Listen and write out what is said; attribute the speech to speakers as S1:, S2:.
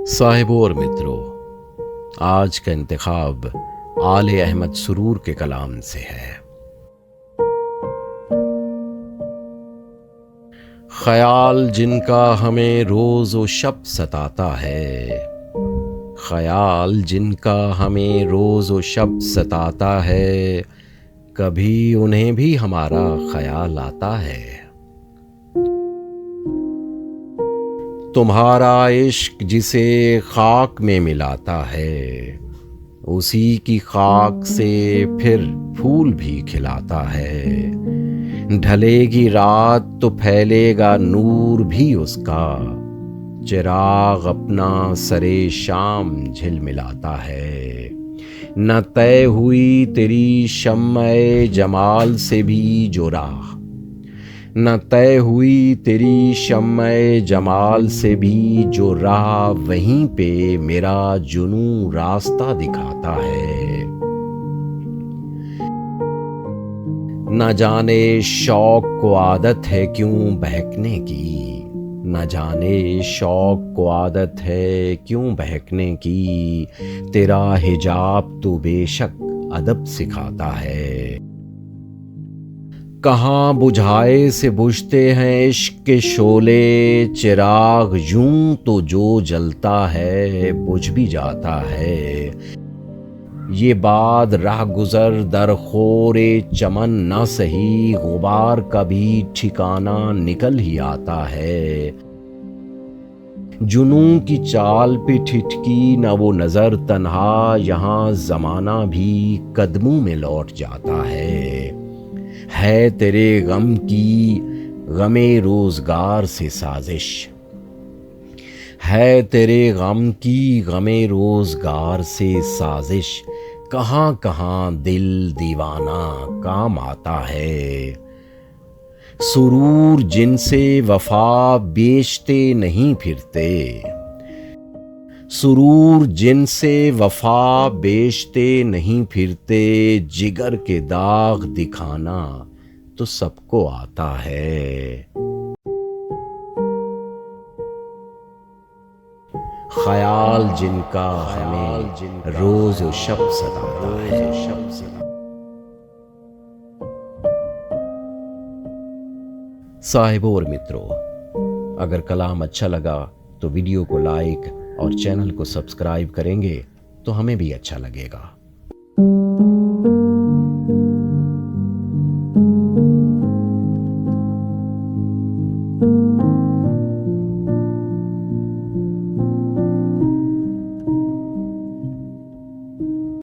S1: साहिबों और मित्रों, आज का इंतखाब आले अहमद सुरूर के कलाम से है। ख्याल जिनका हमें रोज व शब सताता है, ख्याल जिनका हमें रोज व शब सताता है, कभी उन्हें भी हमारा ख्याल आता है। तुम्हारा इश्क जिसे खाक में मिलाता है, उसी की खाक से फिर फूल भी खिलाता है। ढलेगी रात तो फैलेगा नूर भी उसका, चिराग अपना सरे शाम झिलमिलाता है। न तय हुई तेरी शम्मे जमाल से भी जो राह, न तय हुई तेरी शम्मे जमाल से भी जो राह, वहीं पे मेरा जुनून रास्ता दिखाता है। न जाने शौक को आदत है क्यों बहकने की, न जाने शौक को आदत है क्यों बहकने की, तेरा हिजाब तो बेशक अदब सिखाता है। कहाँ बुझाए से बुझते हैं इश्क के शोले, चिराग यूं तो जो जलता है बुझ भी जाता है। ये बाद राह गुजर दर खोरे चमन न सही, गुबार का भी ठिकाना निकल ही आता है। जुनून की चाल पे ठिठकी न वो नजर तन्हा, यहाँ जमाना भी कदमों में लौट जाता है तेरे गम की गमे रोजगार से साजिश, है तेरे गम की गमे रोजगार से साजिश, कहाँ कहाँ दिल दीवाना काम आता है। सुरूर जिनसे वफा बेचते नहीं फिरते, सुरूर जिनसे वफा बेचते नहीं फिरते, जिगर के दाग दिखाना तो सबको आता है। ख्याल जिनका हमें रोज व शब सताता है। साहिबों और मित्रों, अगर कलाम अच्छा लगा तो वीडियो को लाइक और चैनल को सब्सक्राइब करेंगे तो हमें भी अच्छा लगेगा।